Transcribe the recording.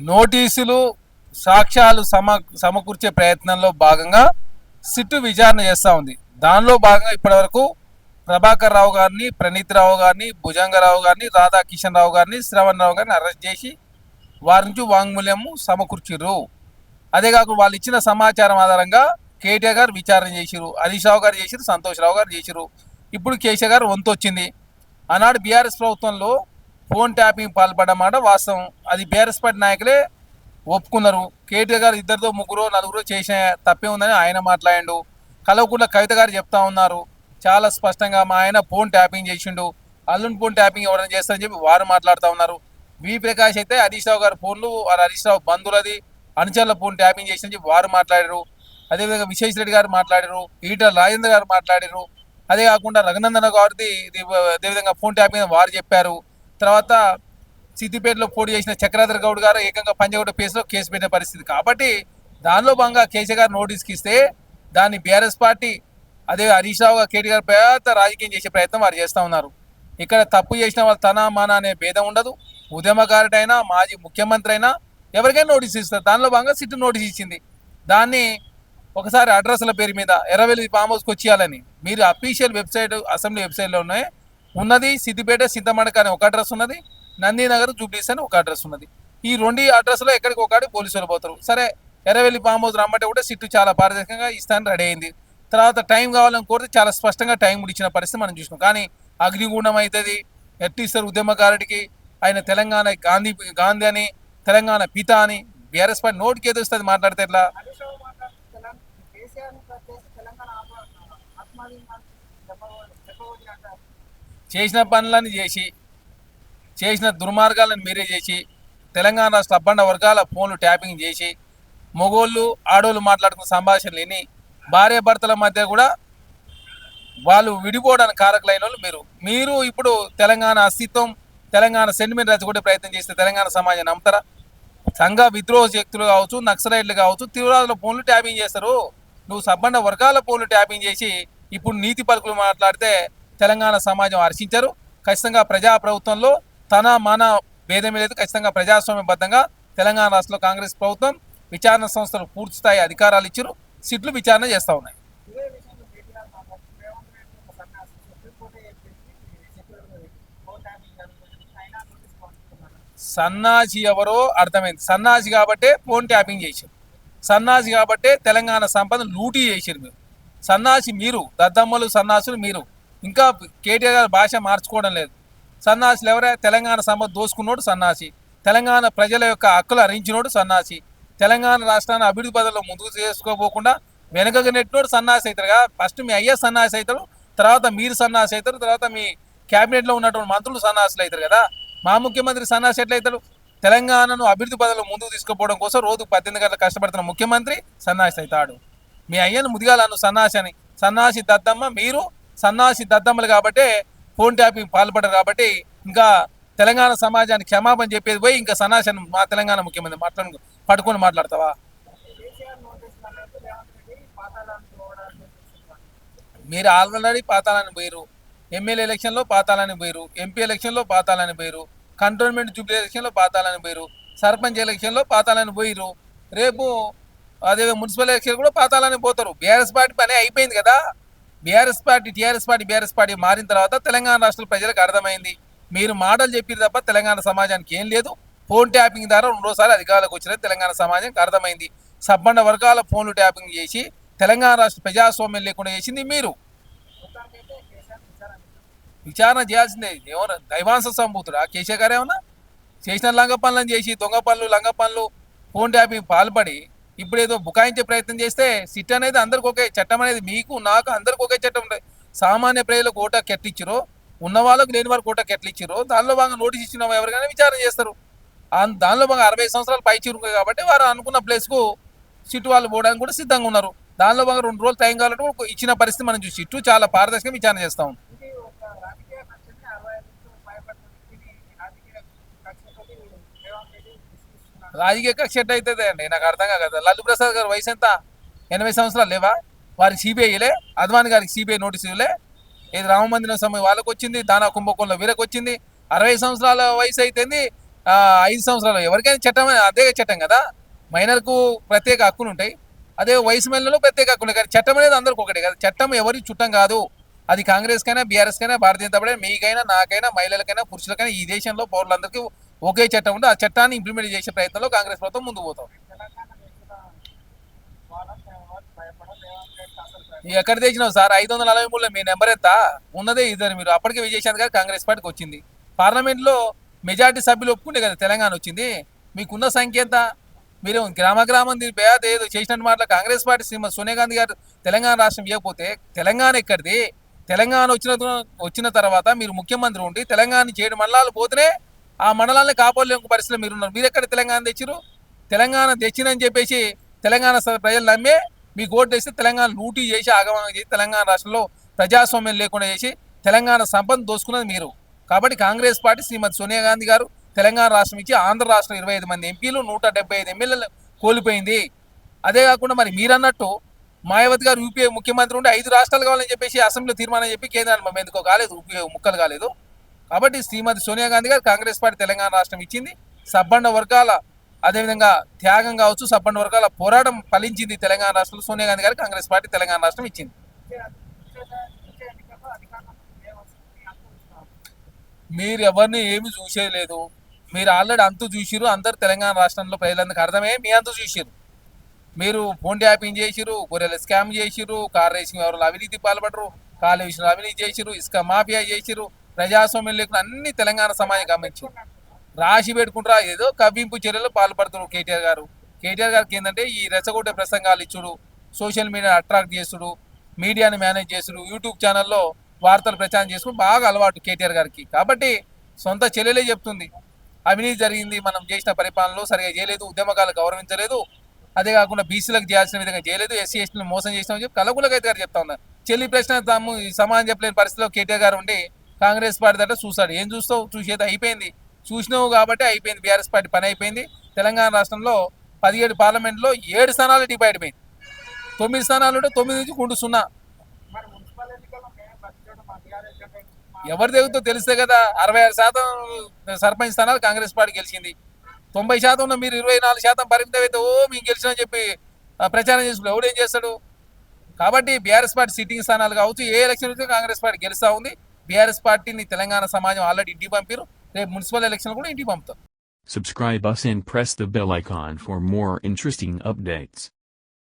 నోటీసులు సాక్ష్యాలు సమకూర్చే ప్రయత్నంలో భాగంగా సిట్టు విచారణ చేస్తూ ఉంది. దానిలో భాగంగా ఇప్పటివరకు ప్రభాకర్ రావు గారిని, ప్రణీత్ రావు గారిని, భుజంగరావు గారిని, రాధాకిషన్ రావు గారిని, శ్రవణ్ రావు గారిని అరెస్ట్ చేసి వారి నుంచి వాంగ్మూల్యము సమకూర్చిర్రు. అదే కాకుండా వాళ్ళు ఇచ్చిన సమాచారం ఆధారంగా కేటీఆర్ గారు విచారణ చేసిరు, హరీష్ రావు గారు చేసిరు, సంతోష్ రావు గారు చేసిరు. ఇప్పుడు కేసీఆర్ గారు వంతు వచ్చింది. ఆనాడు బీఆర్ఎస్ ప్రభుత్వంలో ఫోన్ ట్యాపింగ్ పాల్పడ్డమాట వాస్తవం. అది బీఆర్ఎస్ పార్టీ నాయకులే ఒప్పుకున్నారు. కేటీఆర్ గారు ఇద్దరితో ముగ్గురు నలుగురు చేసిన తప్పే ఉందని ఆయన మాట్లాడిండు. కల్వకుంట్ల కవిత గారు చెప్తా ఉన్నారు చాలా స్పష్టంగా, మా ఆయన ఫోన్ ట్యాపింగ్ చేసిండు, అల్లుని ఫోన్ ట్యాపింగ్ ఎవరైనా చేస్తారని చెప్పి వారు మాట్లాడుతూ ఉన్నారు. వి ప్రకాష్ అయితే హరీష్ రావు గారి ఫోన్లు హరీష్ రావు బంధువులది అనుచరుల ఫోన్ ట్యాపింగ్ చేసిందని చెప్పి వారు మాట్లాడారు. అదేవిధంగా విశ్వేశ్వర రెడ్డి గారు మాట్లాడారు, ఈటల రాజేంద్ర గారు మాట్లాడారు. అదే కాకుండా రఘునందన గారిది అదేవిధంగా ఫోన్ ట్యాపింగ్ వారు చెప్పారు. తర్వాత సిద్దిపేటలో పోటీ చేసిన చక్రధర్ గౌడ్ గారు ఏకంగా పంజాగుట్ట కేసులో కేసు పెట్టిన పరిస్థితి. కాబట్టి దానిలో భాగంగా కేసీఆర్ గారు నోటీస్కి ఇస్తే దాన్ని బీఆర్ఎస్ పార్టీ అదే హరీష్ రావు కేటీఆర్ పెద్ద రాజకీయం చేసే ప్రయత్నం వారు చేస్తూ ఉన్నారు. ఇక్కడ తప్పు చేసిన వాళ్ళు తన మాన అనే భేదం ఉండదు. ఉద్యమకారుడైనా మాజీ ముఖ్యమంత్రి అయినా ఎవరికైనా నోటీస్ ఇస్తారు. దానిలో భాగంగా సిట్టు నోటీస్ ఇచ్చింది. దాన్ని ఒకసారి అడ్రస్ల పేరు మీద ఎర్రవెల్లి ఫామ్ హౌస్కి వచ్చేయాలని మీరు అఫీషియల్ వెబ్సైట్ అసెంబ్లీ వెబ్సైట్లో ఉన్నది. సిద్దిపేట సింతమడక అని ఒక అడ్రస్ ఉన్నది, నందీనగర్ జూబ్లీస్ అని ఒక అడ్రస్ ఉన్నది. ఈ రెండు అడ్రస్లో ఎక్కడికి ఒకటి పోలీసులు పోతారు. సరే ఎర్రవెల్లి ఫామ్ హౌస్ రమ్మంటే కూడా సిట్టు చాలా పారదర్శకంగా ఇస్తాను రెడీ అయింది. తర్వాత టైం కావాలని కోరితే చాలా స్పష్టంగా టైం కూడా ఇచ్చిన పరిస్థితి మనం చూసినాం. కానీ అగ్నిగుండం అవుతుంది ఎట్టిస్తారు ఉద్యమకారుడికి, ఆయన తెలంగాణ గాంధీ అని, తెలంగాణ పిత అని బీఆర్ఎస్ పార్టీ నోటికి ఎదుస్తుంది మాట్లాడితే ఎట్లా? చేసిన పనులను చేసి చేసిన దుర్మార్గాలను మీరే చేసి తెలంగాణ రాష్ట్ర అబ్బండ వర్గాల ఫోన్లు ట్యాపింగ్ చేసి మొగోళ్ళు ఆడోళ్ళు మాట్లాడుకున్న సంభాషణలు విని భార్యాభర్తల మధ్య కూడా వాళ్ళు విడిపోవడానికి కారకులైన వాళ్ళు మీరు ఇప్పుడు తెలంగాణ అస్తిత్వం, తెలంగాణ సెంటిమెంట్ రచ్చగొట్టే ప్రయత్నం చేస్తే తెలంగాణ సమాజాన్ని నమ్ముతారా? సంఘ విద్రోహ శక్తులు కావచ్చు, నక్సలైట్లు కావచ్చు, తీవ్రవాదుల ఫోన్లు ట్యాపింగ్ చేస్తారు. నువ్వు సబ్బండ వర్గాల ఫోన్లు ట్యాపింగ్ చేసి ఇప్పుడు నీతి పలుకులు మాట్లాడితే తెలంగాణ సమాజం హర్షించరు. ఖచ్చితంగా ప్రజాప్రభుత్వంలో తన మన భేదమే లేదు. ఖచ్చితంగా ప్రజాస్వామ్యబద్ధంగా తెలంగాణ రాష్ట్రంలో కాంగ్రెస్ ప్రభుత్వం విచారణ సంస్థలు పూర్తి స్థాయి అధికారాలు ఇచ్చారు. సిట్లు విచారణ చేస్తూ ఉన్నాయి. సన్నాసి ఎవరో అర్థమైంది. సన్నాసి కాబట్టే ఫోన్ ట్యాపింగ్ చేశారు, సన్నాసి కాబట్టే తెలంగాణ సంపద లూటీ చేశారు. మీరు సన్నాసి, మీరు దద్దమ్మలు సన్నాసులు. మీరు ఇంకా కేటీఆర్ గారి భాష మార్చుకోవడం లేదు. సన్నాసులు ఎవరే? తెలంగాణ సంపద దోసుకున్నోడు సన్నాసి, తెలంగాణ ప్రజల యొక్క హక్కులు హరించినోడు సన్నాసి, తెలంగాణ రాష్ట్రాన్ని అభివృద్ధి పదంలో ముందుకు చేసుకోపోకుండా వెనుకగా నెట్టినోడు సన్నాసి అవుతారు కదా. ఫస్ట్ మీ అయ్యే సన్నాసి అవుతారు, తర్వాత మీరు సన్నాసి అవుతారు, తర్వాత మీ క్యాబినెట్లో ఉన్నటువంటి మంత్రులు సన్నాసులు అవుతారు కదా. మా ముఖ్యమంత్రి సన్నాసి ఎట్లయితాడు? తెలంగాణను అభివృద్ధి పదంలో ముందుకు తీసుకుపోవడం కోసం రోజు 18 గంటలు కష్టపడుతున్న ముఖ్యమంత్రి సన్నాసి అవుతాడు. మీ అయ్యను ముదిగాలను సన్నాసి అని. సన్నాసి దద్దమ్మ మీరు, సన్నాసి దద్దమ్మలు కాబట్టి ఫోన్ ట్యాపింగ్ పాల్పడరు. కాబట్టి ఇంకా తెలంగాణ సమాజానికి క్షమాపణ చెప్పేది పోయి ఇంకా సన్నాసి అని మా తెలంగాణ ముఖ్యమంత్రి పట్టుకొని మాట్లాడతావా? మీరు ఆల్రెడీ పాతాలని పోయారు, ఎమ్మెల్యే ఎలక్షన్లో పాతాలని పోయారు, ఎంపీ ఎలక్షన్లో పాతాలని పోయారు, కంటోన్మెంట్ జూబ్లీ ఎలక్షన్లో పాతాలని పోయారు, సర్పంచ్ ఎలక్షన్లో పాతాలని పోయారు. రేపు అదే మున్సిపల్ ఎలక్షన్ కూడా పాతాలని పోతారు. బీఆర్ఎస్ పార్టీ పని అయిపోయింది కదా. బీఆర్ఎస్ పార్టీ బీఆర్ఎస్ పార్టీ మారిన తర్వాత తెలంగాణ రాష్ట్ర ప్రజలకు అర్థమైంది. మీరు మాటలు చెప్పారు తప్ప తెలంగాణ సమాజానికి ఏం లేదు. ఫోన్ ట్యాపింగ్ ద్వారా రెండోసారి అధికారులకు వచ్చినది తెలంగాణ సమాజానికి అర్థమైంది. సబ్బండ వర్గాల ఫోన్లు ట్యాపింగ్ చేసి తెలంగాణ రాష్ట్ర ప్రజాస్వామ్యం లేకుండా చేసింది మీరు. విచారణ చేయాల్సిందే. ఏమన్నా దైవాంశ సంభూతుడు ఆ కేసీఆర్ గారు ఏమన్నా చేసిన లంగ పనులను చేసి దొంగ పనులు లంగ పనులు ఫోన్ ట్యాపింగ్ పాల్పడి ఇప్పుడు ఏదో బుకాయించే ప్రయత్నం చేస్తే సిట్ అనేది అందరికి ఒకే చట్టం అనేది, మీకు నాకు అందరికి ఒకే చట్టం ఉంటుంది. సామాన్య ప్రజలకు ఓటా కెట్లిచ్చిరో, ఉన్న వాళ్ళకు లేని వారికి ఓటా కెట్లిచ్చిరో దానిలో భాగంగా నోటీస్ ఇచ్చిన ఎవరికైనా విచారణ చేస్తారు. దానిలో భాగంగా 60 సంవత్సరాలు పై చిరుకు కాబట్టి వారు అనుకున్న ప్లేస్కు సిట్ వాళ్ళు పోవడానికి కూడా సిద్ధంగా ఉన్నారు. దానిలో భాగంగా 2 రోజులు టైం కావాలంటే ఇచ్చిన పరిస్థితి మనం చూసి సిట్టు చాలా పారదర్శకంగా విచారణ చేస్తా ఉంది. రాజకీయ కక్ష ఎట్ అవుతుంది అండి నాకు అర్థం కాదు. లల్లు ప్రసాద్ గారు వయసు ఎంత? 80 సంవత్సరాలు లేవా? వారికి సిబిఐలే, అద్వానీ గారికి సిబిఐ నోటీసు ఇవ్వలే. ఇది రామ మందిరం సమయం వాళ్ళకి వచ్చింది, దానా కుంభకోణంలో వీరికి వచ్చింది. 60 సంవత్సరాల వయసు అయితేంది ఆ, 5 సంవత్సరాలు ఎవరికైనా చట్టం అదే చట్టం కదా. మైనర్కు ప్రత్యేక హక్కులు ఉంటాయి, అదే వయసు మహిళలు ప్రత్యేక హక్కులు ఉంటాయి. కానీ చట్టం అనేది అందరికి ఒకటే కదా. చట్టం ఎవరి చుట్టం కాదు. అది కాంగ్రెస్ కైనా, బీఆర్ఎస్ కైనా, భారతీయ జనతా పార్టీ, మీకైనా, నాకైనా, మహిళలకైనా, పురుషులకైనా ఈ దేశంలో పౌరులందరికీ ఒకే చట్టం ఉంటే ఆ చట్టాన్ని ఇంప్లిమెంట్ చేసే ప్రయత్నంలో కాంగ్రెస్ ప్రభుత్వం ముందుకు పోతాం. ఎక్కడ తెచ్చినావు సార్? 543లో మీ నెంబర్ ఎంత ఉన్నదే ఇద్దరు. మీరు అప్పటికే విజయశాంత్ గారు కాంగ్రెస్ పార్టీకి వచ్చింది. పార్లమెంట్ లో మెజార్టీ సభ్యులు ఒప్పుకుంటే కదా తెలంగాణ వచ్చింది. మీకున్న సంఖ్య ఎంత? మీరు గ్రామ గ్రామం పేద ఏదో చేసినట్టు మాటలు కాంగ్రెస్ పార్టీ శ్రీమతి సోనియా గాంధీ గారు తెలంగాణ రాష్ట్రం ఇవ్వకపోతే తెలంగాణ ఎక్కడిది? తెలంగాణ వచ్చిన తర్వాత మీరు ముఖ్యమంత్రి ఉండి తెలంగాణ 7 మండలాలు పోతేనే ఆ మండలాన్ని కాపాడలేని పరిస్థితిలో మీరు ఉన్నారు. మీరు ఎక్కడ తెలంగాణ తెచ్చిరు? తెలంగాణ తెచ్చినని చెప్పేసి తెలంగాణ ప్రజలు నమ్మే మీకు ఓటు వేస్తే తెలంగాణ లూటీ చేసి ఆగమనం చేసి తెలంగాణ రాష్ట్రంలో ప్రజాస్వామ్యం లేకుండా చేసి తెలంగాణ సంపద దోసుకున్నది మీరు. కాబట్టి కాంగ్రెస్ పార్టీ శ్రీమతి సోనియా గాంధీ గారు తెలంగాణ రాష్ట్రం ఇచ్చి ఆంధ్ర రాష్ట్రం 25 మంది ఎంపీలు 175 ఎమ్మెల్యేలు కోల్పోయింది. అదే కాకుండా మరి మీరన్నట్టు మాయావతి గారు యూపీఏ ముఖ్యమంత్రి ఉంటే 5 రాష్ట్రాలు కావాలని చెప్పేసి అసెంబ్లీలో తీర్మానం చెప్పి కేంద్రాన్ని ఎందుకో కాలేదు, ముక్కలు కాలేదు. కాబట్టి శ్రీమతి సోనియా గాంధీ గారు కాంగ్రెస్ పార్టీ తెలంగాణ రాష్ట్రం ఇచ్చింది. సబ్బండ వర్గాల అదేవిధంగా త్యాగం కావచ్చు, సబ్బండ వర్గాల పోరాటం ఫలించింది తెలంగాణ రాష్ట్రంలో. సోనియా గాంధీ గారు కాంగ్రెస్ పార్టీ తెలంగాణ రాష్ట్రం ఇచ్చింది. మీరు ఎవరిని ఏమి చూసేయలేదు. మీరు ఆల్రెడీ అంతు చూసిరు. అందరు తెలంగాణ రాష్ట్రంలో ప్రజలందరికీ అర్థమే మీ అంతు చూసిరు. మీరు ఫోన్ ట్యాపింగ్ చేసిరు, గొర్రెల స్కామ్ చేసిరు, కార్ రేసింగ్ ఎవరు అవినీతి పాల్పడరు, కాలు విషయంలో అవినీతి చేసిరు, ఇసుక మాఫియా చేసిరు, ప్రజాస్వామ్యం లేకుండా అన్ని తెలంగాణ సమాజం గమనించారు. రాసి పెట్టుకుంటారా ఏదో కవ్వింపు చర్యలు పాల్పడుతున్నారు కేటీఆర్ గారు. కేటీఆర్ గారికి ఏంటంటే ఈ రెచ్చగొట్టే ప్రసంగాలు ఇచ్చుడు, సోషల్ మీడియా అట్రాక్ట్ చేసుడు, మీడియాని మేనేజ్ చేసుడు, యూట్యూబ్ ఛానల్లో వార్తలు ప్రచారం చేసుకుని బాగా అలవాటు కేటీఆర్ గారికి. కాబట్టి సొంత చెల్లెలే చెప్తుంది అవినీతి జరిగింది, మనం చేసిన పరిపాలనలో సరిగా చేయలేదు, ఉద్యమకాలు గౌరవించలేదు, అదే కాకుండా బీసీలకు చేయాల్సిన విధంగా చేయలేదు, ఎస్సీ ఎస్టీలను మోసం చేసినామని చెప్పి కలగులకైతే గారు చెప్తా ఉన్నారు. చెల్లి ప్రశ్న తాము సమాధానం చెప్పలేని పరిస్థితిలో కేటీఆర్ గారు ఉండి కాంగ్రెస్ పార్టీ దగ్గర చూస్తాడు. ఏం చూస్తావు? చూసేది అయిపోయింది. చూసినావు కాబట్టి అయిపోయింది. బీఆర్ఎస్ పార్టీ పని అయిపోయింది. తెలంగాణ రాష్ట్రంలో 17 పార్లమెంట్లో 7 స్థానాలు డివైడ్ అయిపోయింది. 9 స్థానాలు ఉంటే 9 నుంచి గుండు 0. ఎవరి దగ్గరతో తెలిస్తే కదా. 66% సర్పంచ్ స్థానాలు కాంగ్రెస్ పార్టీ గెలిచింది. 90% ఉన్న మీరు 24% పరిమితం అయితే మేము గెలిచినని చెప్పి ప్రచారం చేసుకుంటే ఎవడేం చేస్తాడు? కాబట్టి బీఆర్ఎస్ పార్టీ సిట్టింగ్ స్థానాలు కావచ్చు, ఏ ఎలక్షన్ అయితే కాంగ్రెస్ పార్టీ గెలుస్తూ ఉంది. బీఆర్ఎస్ పార్టీని తెలంగాణ సమాజం ఆల్రెడీ ఇంటికి పంపారు. రేపు మున్సిపల్ ఎలక్షన్ కూడా ఇంటికి పంపుతారు. Subscribe us and press the bell icon for more interesting updates.